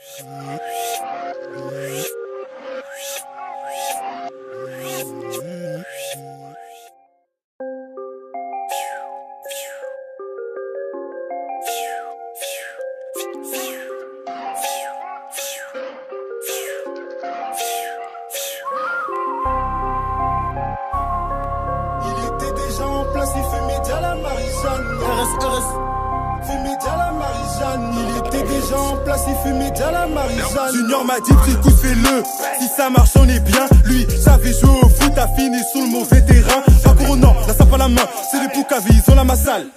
Il fumait déjà la Marie-Jeanne. Fumait déjà la Marie-Jeanne. Il était déjà en place, il fumait déjà la Marie-Jeanne. Junior m'a dit, petit coup, fais-le. Si ça marche, on est bien. Lui, savait jouer au foot, a fini sous le mauvais terrain. Pas couronnant, la sape à la main. C'est des poucavis, ils ont la massale.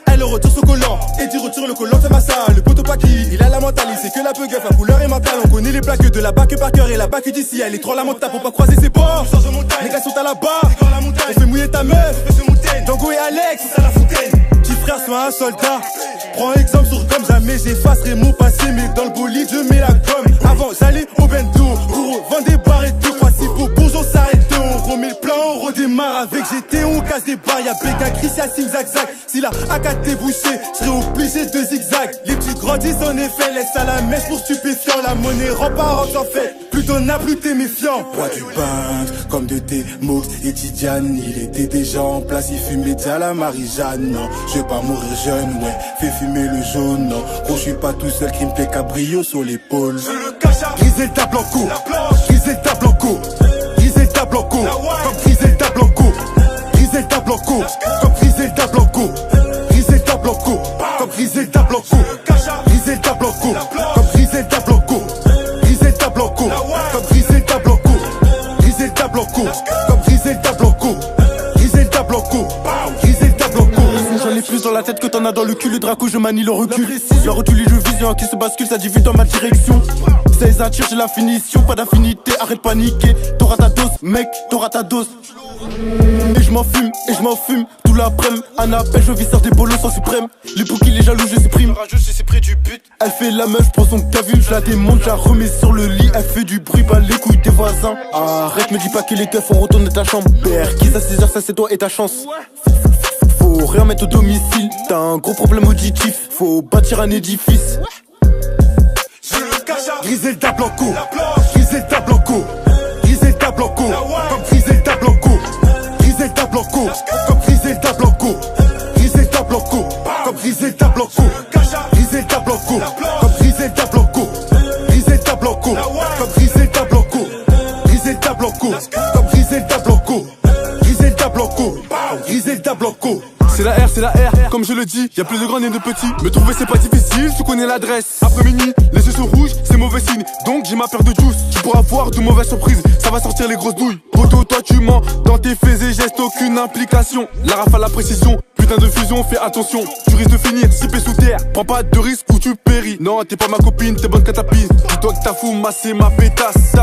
Elle retire son collant, et dit retire le collant, c'est ma salle. Le poteau Paki, il a la mentale, il sait que la peu gueuf, la couleur est mentale. On connaît les plaques de la bac par cœur et la bac d'ici. Elle est trop la montagne pour pas croiser ses bords. Les gars sont à la barre, on fait mouiller ta meuf. Dango et Alex, c'est à la fontaine. Petit frère, sois un soldat. Prends exemple sur comme jamais j'effacerai mon passé. Mais dans le bolide, je mets la gomme. Avant, j'allais au bento. Pour vendre des barres et tout. Voici pour bourgeon s'arrête. On remet le plan, on redémarre. Avec GT, on casse des barres. Y'a Béga, Chris, y'a zigzag. Si la AK t'est bouchée, j'serais obligé de zigzag. Les petits grandissent en effet. Laisse à la messe pour stupéfiant. La monnaie rend par en fait. Plus t'en as, plus t'es méfiant. Bois du pain, comme de thé, Mox et Tidiane. Il était déjà en place, il fumait déjà la Marie-Jeanne. Non, je vais pas mourir jeune, ouais. Fais fumer le jaune, non. Gros, je suis pas tout seul, qui me fait cabrio sur l'épaule. Je le cache à Griselda Blanco. Griselda Blanco. Griselda Blanco. Comme Griselda Blanco. Griselda Blanco. Comme Griselda Blanco. Griselda Blanco. Comme Griselda Blanco. Griselda Blanco. Comme Griselda Blanco. Griselda Blanco. Comme Griselda Blanco. Griselda Blanco. Comme Griselda Blanco. Griselda Blanco. Griselda Blanco. J'en ai plus dans la tête que t'en as dans le cul. Le Draco, je manie le recul. La rotule, je vision qui se bascule, ça divise dans ma direction. Ça les attire, j'ai la finition. Pas d'affinité, arrête de paniquer. T'auras ta dose, mec, t'auras ta dose. Et je m'en fume, tout l'après-midi. Un appel, je vis sur des bolos sans suprême. Les bouquets, les jaloux, je supprime. C'est près du but. Elle fait la meuf, prends son cavule, je la démonte, je la remets sur le lit. Elle fait du bruit, bah les couilles des voisins. Arrête, me dis pas que les keufs, on retourne de ta chambre. Père, qui à 6h, ça c'est toi et ta chance. Faut rien mettre au domicile, t'as un gros problème auditif. Faut bâtir un édifice. Griselda Blanco. Griselda Blanco. Griselda Blanco. Comme Griselda Blanco. Griselda Blanco. Comme Griselda Blanco. Griselda Blanco. Comme Griselda Blanco. Griselda Blanco. Comme Griselda Blanco. Griselda Blanco. Comme Griselda Blanco. Griselda Blanco. Comme Griselda Blanco. Griselda Blanco. Griselda Blanco. C'est la R, comme je le dis, y'a plus de grands et de petits. Me trouver c'est pas difficile, tu connais l'adresse. Après minuit, les yeux sont rouges, c'est mauvais signe. Donc j'ai ma paire de juice, tu pourras voir de mauvaises surprises. Ça va sortir les grosses douilles. Poto, toi tu mens, dans tes faits et gestes, aucune implication. La rafale, la précision, putain de fusion, fais attention. Tu risques de finir sippé sous terre, prends pas de risque ou tu péris. Non, t'es pas ma copine, t'es bonne qu'à ta piste. Dis-toi que t'as fou, c'est ma pétasse.